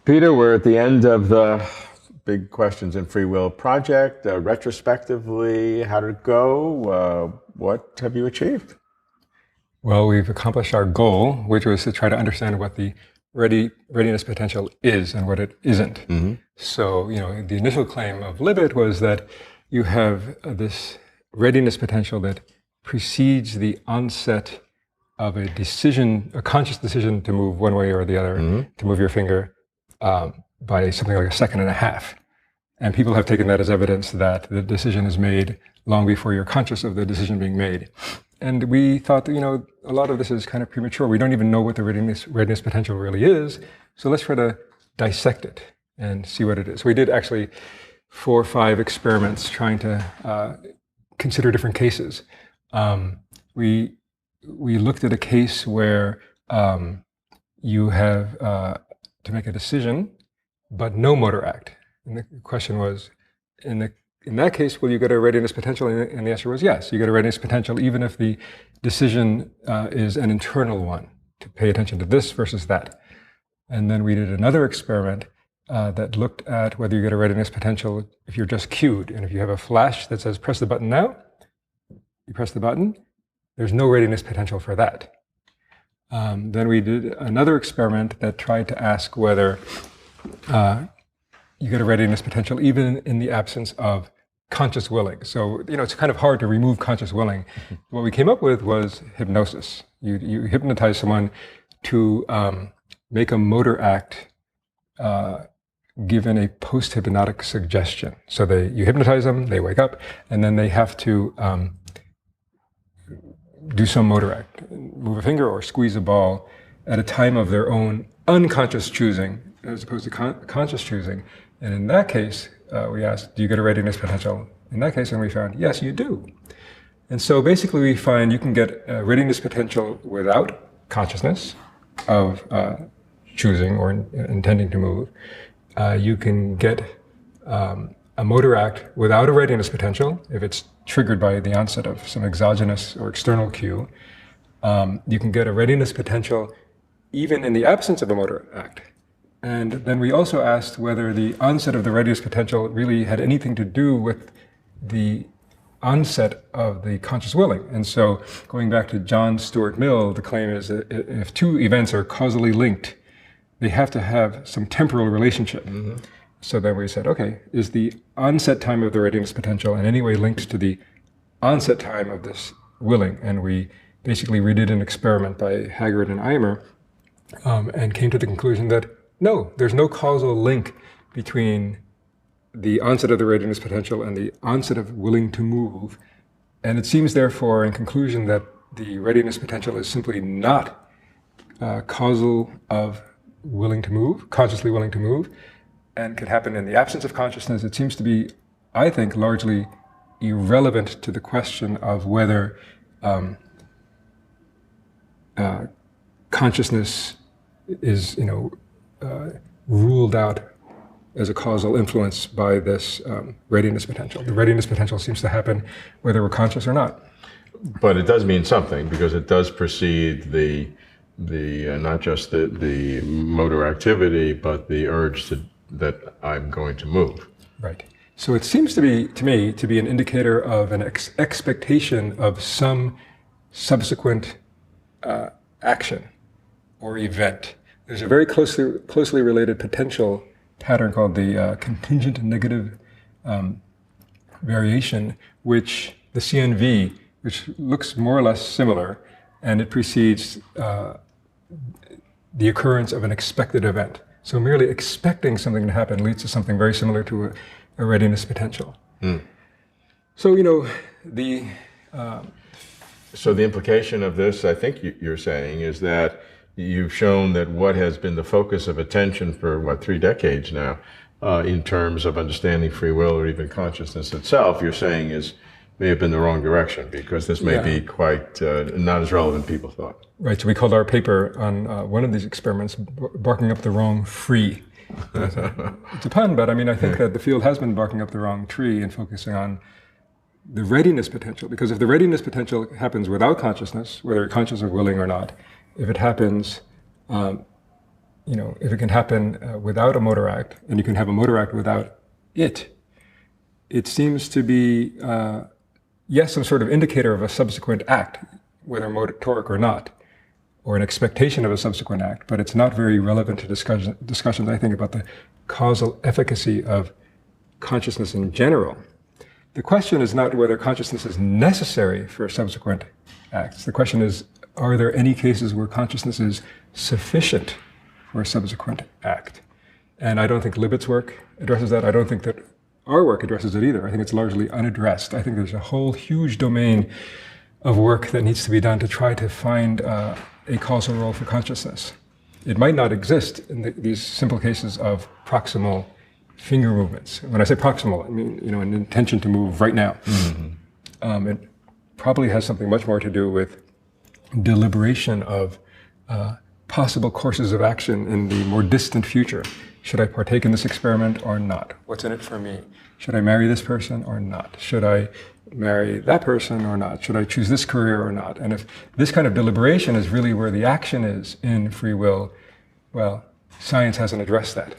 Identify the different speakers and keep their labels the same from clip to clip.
Speaker 1: Peter, we're at the end of the Big Questions in Free Will project. Retrospectively, how did it go? What have you achieved?
Speaker 2: Well, we've accomplished our goal, which was to try to understand what the readiness potential is and what it isn't.
Speaker 1: Mm-hmm.
Speaker 2: So, the initial claim of Libet was that you have this readiness potential that precedes the onset of a decision, a conscious decision to move one way or the other, to move your finger by something like a second and a half. And people have taken that as evidence that the decision is made long before you're conscious of the decision being made. And we thought that, a lot of this is kind of premature. We don't even know what the readiness potential really is. So let's try to dissect it and see what it is. We did actually 4 or 5 experiments trying to consider different cases. We looked at a case where you have to make a decision, but no motor act. And the question was, in that case, will you get a readiness potential? And the answer was yes. You get a readiness potential even if the decision is an internal one, to pay attention to this versus that. And then we did another experiment that looked at whether you get a readiness potential if you're just cued. And if you have a flash that says, press the button now, you press the button, there's no readiness potential for that. Then we did another experiment that tried to ask whether you get a readiness potential even in the absence of conscious willing. So, it's kind of hard to remove conscious willing. What we came up with was hypnosis. You hypnotize someone to make a motor act given a post-hypnotic suggestion. So you hypnotize them, they wake up, and then they have to do some motor act, move a finger or squeeze a ball at a time of their own unconscious choosing as opposed to conscious choosing. And in that case, we asked, do you get a readiness potential? In that case, and we found, yes, you do. And so basically we find you can get a readiness potential without consciousness of choosing or intending to move. You can get a motor act without a readiness potential if it's triggered by the onset of some exogenous or external cue. You can get a readiness potential even in the absence of a motor act. And then we also asked whether the onset of the readiness potential really had anything to do with the onset of the conscious willing. And so going back to John Stuart Mill, the claim is that if 2 events are causally linked, they have to have some temporal relationship. Mm-hmm. So then we said, okay, is the onset time of the readiness potential in any way linked to the onset time of this willing? And we basically redid an experiment by Haggard and Eimer and came to the conclusion that no, there's no causal link between the onset of the readiness potential and the onset of willing to move. And it seems therefore in conclusion that the readiness potential is simply not causal of willing to move, consciously willing to move, and could happen in the absence of consciousness. It seems to be, I think, largely irrelevant to the question of whether consciousness is, ruled out as a causal influence by this readiness potential. The readiness potential seems to happen whether we're conscious or not.
Speaker 1: But it does mean something because it does precede the not just the motor activity, but the urge that I'm going to move.
Speaker 2: Right. So it seems to me to be an indicator of an expectation of some subsequent action or event. There's a very closely related potential pattern called the contingent negative variation, which the CNV, which looks more or less similar, and it precedes the occurrence of an expected event. So merely expecting something to happen leads to something very similar to a readiness potential. Mm. So,
Speaker 1: So the implication of this, I think you're saying, is that you've shown that what has been the focus of attention for, 3 decades now, in terms of understanding free will or even consciousness itself, you're saying may have been the wrong direction because this may be quite not as relevant as people thought.
Speaker 2: Right, so we called our paper on one of these experiments, barking up the wrong free. It's a pun, but I think that the field has been barking up the wrong tree and focusing on the readiness potential, because if the readiness potential happens without consciousness, whether conscious or willing or not, if it happens if it can happen without a motor act, and you can have a motor act without it seems to be, yes, some sort of indicator of a subsequent act, whether motoric or not, or an expectation of a subsequent act, but it's not very relevant to discussions, I think, about the causal efficacy of consciousness in general. The question is not whether consciousness is necessary for subsequent acts. The question is, are there any cases where consciousness is sufficient for a subsequent act? And I don't think Libet's work addresses that. I don't think that our work addresses it either. I think it's largely unaddressed. I think there's a whole huge domain of work that needs to be done to try to find a causal role for consciousness. It might not exist in these simple cases of proximal finger movements. When I say proximal, I mean, an intention to move right now. Mm-hmm. It probably has something much more to do with deliberation of possible courses of action in the more distant future. Should I partake in this experiment or not? What's in it for me? Should I marry this person or not? Should I marry that person or not? Should I choose this career or not? And if this kind of deliberation is really where the action is in free will, well, science hasn't addressed that.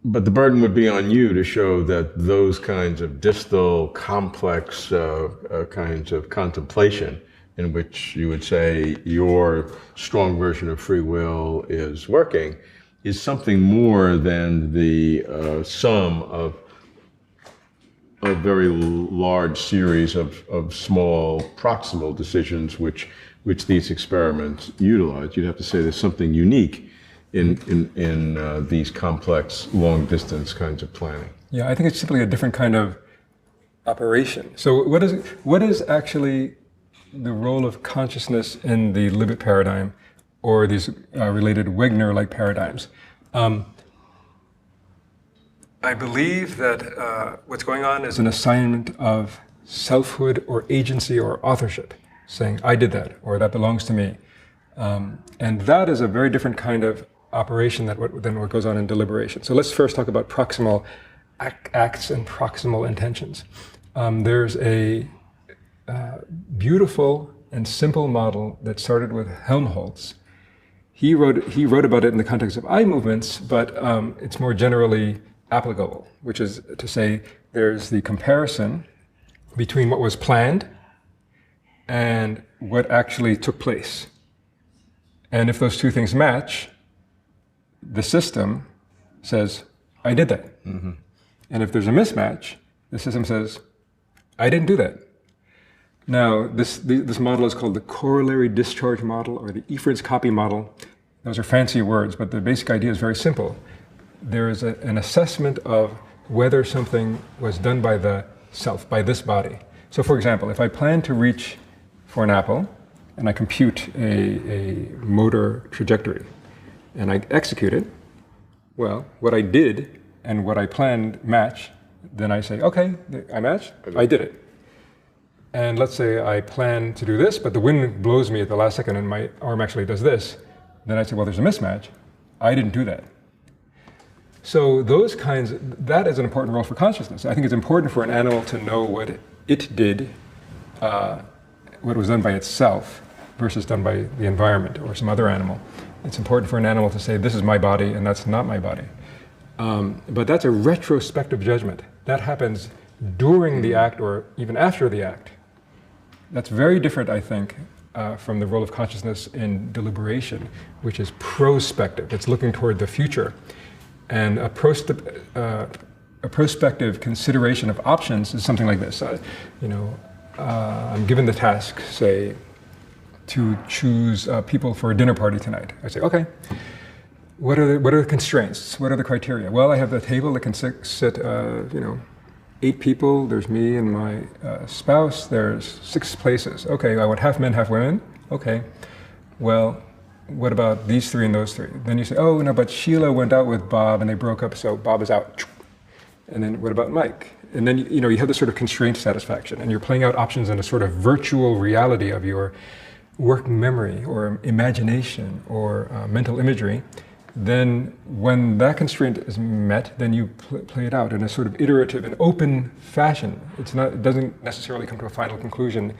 Speaker 1: But the burden would be on you to show that those kinds of distal, complex kinds of contemplation, in which you would say your strong version of free will is working, is something more than the sum of a very large series of small proximal decisions which these experiments utilize. You'd have to say there's something unique in these complex, long-distance kinds of planning.
Speaker 2: Yeah, I think it's simply a different kind of operation. So what is actually the role of consciousness in the Libet paradigm or these related Wegner-like paradigms? I believe that what's going on is an assignment of selfhood or agency or authorship, saying, I did that, or that belongs to me. And that is a very different kind of operation than what goes on in deliberation. So let's first talk about proximal acts and proximal intentions. There's a beautiful and simple model that started with Helmholtz. He wrote about it in the context of eye movements, but it's more generally applicable, which is to say there's the comparison between what was planned and what actually took place. And if those two things match, the system says, I did that. Mm-hmm. And if there's a mismatch, the system says, I didn't do that. Now, this model is called the corollary discharge model or the Efron's copy model. Those are fancy words, but the basic idea is very simple. There is an assessment of whether something was done by the self, by this body. So for example, if I plan to reach for an apple and I compute a motor trajectory and I execute it, well, what I did and what I planned match, then I say, okay, I matched, I did it. And let's say I plan to do this, but the wind blows me at the last second and my arm actually does this. Then I say, well, there's a mismatch. I didn't do that. So that is an important role for consciousness. I think it's important for an animal to know what it did, what was done by itself versus done by the environment or some other animal. It's important for an animal to say, this is my body and that's not my body. But that's a retrospective judgment. That happens during the act or even after the act. That's very different, I think, from the role of consciousness in deliberation, which is prospective. It's looking toward the future. And a prospective consideration of options is something like this. I'm given the task, say, to choose people for a dinner party tonight. I say, okay, what are the constraints? What are the criteria? Well, I have a table that can sit 8 people. There's me and my spouse. There's 6 places. Okay, I want half men, half women. Okay, well, what about these 3 and those 3? Then you say, oh, no, but Sheila went out with Bob and they broke up, so Bob is out. And then what about Mike? And then, you have this sort of constraint satisfaction and you're playing out options in a sort of virtual reality of your working memory or imagination or mental imagery. Then when that constraint is met, then you play it out in a sort of iterative and open fashion. It doesn't necessarily come to a final conclusion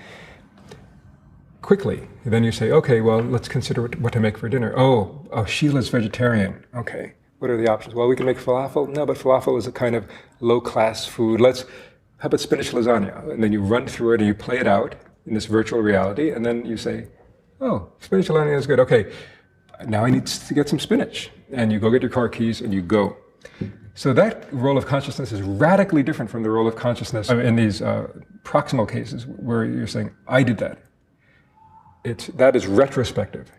Speaker 2: quickly. Then you say, okay, well, let's consider what to make for dinner. Oh, Sheila's vegetarian. Okay, what are the options? Well, we can make falafel. No, but falafel is a kind of low-class food. How about spinach lasagna? And then you run through it and you play it out in this virtual reality, and then you say, oh, spinach lasagna is good. Okay, now I need to get some spinach. And you go get your car keys and you go. So that role of consciousness is radically different from the role of consciousness in these proximal cases where you're saying, I did that. That is retrospective.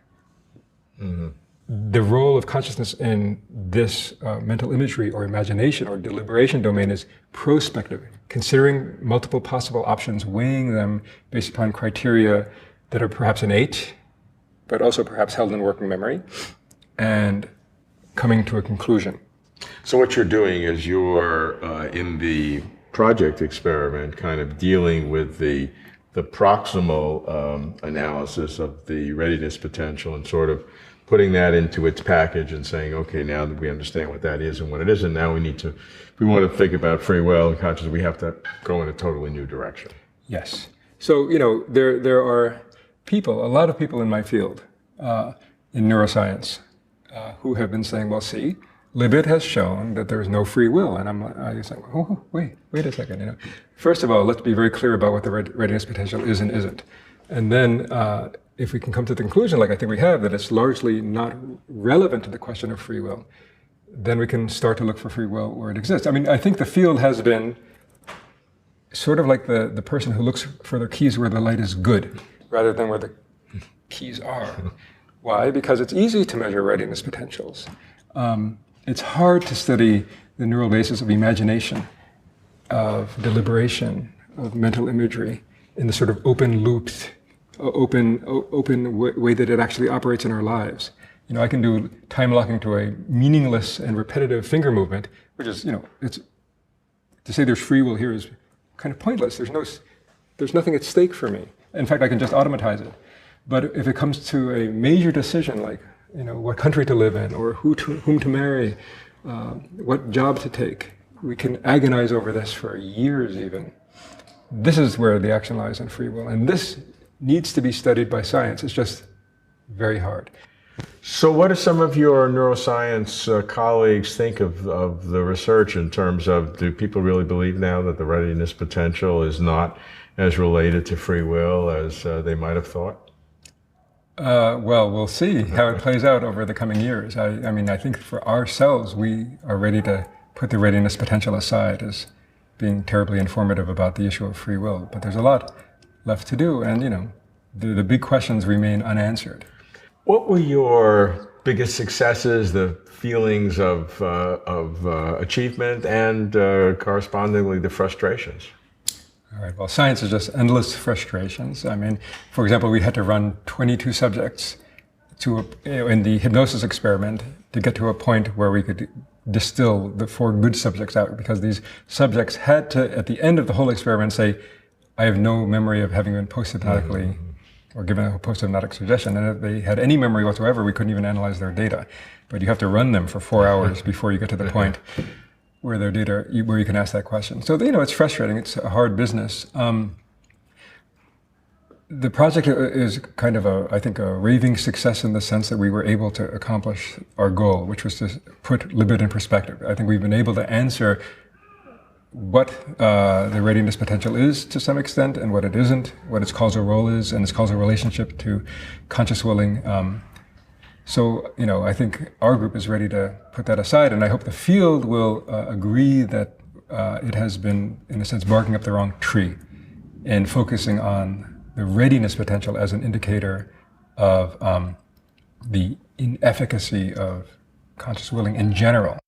Speaker 2: Mm-hmm. The role of consciousness in this mental imagery or imagination or deliberation domain is prospective, considering multiple possible options, weighing them based upon criteria that are perhaps innate, but also perhaps held in working memory, and coming to a conclusion.
Speaker 1: So what you're doing is you're in the project experiment kind of dealing with the proximal analysis of the readiness potential and sort of putting that into its package and saying, okay, now that we understand what that is and what it isn't, now if we want to think about free will and consciousness, we have to go in a totally new direction.
Speaker 2: Yes. So, there are a lot of people in my field, in neuroscience, who have been saying, well, see, Libet has shown that there is no free will. And I say, oh, wait a second. First of all, let's be very clear about what the readiness potential is and isn't. And then if we can come to the conclusion, like I think we have, that it's largely not relevant to the question of free will, then we can start to look for free will where it exists. I mean, I think the field has been sort of like the person who looks for their keys where the light is good, rather than where the keys are. Why? Because it's easy to measure readiness potentials. It's hard to study the neural basis of imagination, of deliberation, of mental imagery in the sort of open-looped, open way that it actually operates in our lives. I can do time locking to a meaningless and repetitive finger movement, which is, it's to say there's free will here is kind of pointless. There's nothing at stake for me. In fact, I can just automatize it. But if it comes to a major decision like, what country to live in, or whom to marry, what job to take, we can agonize over this for years even. This is where the action lies in free will. And this needs to be studied by science. It's just very hard.
Speaker 1: So what do some of your neuroscience colleagues think of the research in terms of, do people really believe now that the readiness potential is not as related to free will as they might have thought?
Speaker 2: Well, we'll see how it plays out over the coming years. I think for ourselves, we are ready to put the readiness potential aside as being terribly informative about the issue of free will. But there's a lot left to do, and the big questions remain unanswered.
Speaker 1: What were your biggest successes, the feelings of achievement, and correspondingly the frustrations?
Speaker 2: All right, well, science is just endless frustrations. I mean, for example, we had to run 22 subjects in the hypnosis experiment to get to a point where we could distill the 4 good subjects out, because these subjects had to, at the end of the whole experiment, say, I have no memory of having been post-hypnotically or given a post-hypnotic suggestion. And if they had any memory whatsoever, we couldn't even analyze their data. But you have to run them for 4 hours before you get to the point where their data, where you can ask that question. So, it's frustrating. It's a hard business. The project is kind of I think a raving success in the sense that we were able to accomplish our goal, which was to put Libet in perspective. I think we've been able to answer what the readiness potential is to some extent and what it isn't, what its causal role is and its causal relationship to conscious willing. So, I think our group is ready to put that aside, and I hope the field will agree that it has been, in a sense, barking up the wrong tree in focusing on the readiness potential as an indicator of the inefficacy of conscious willing in general.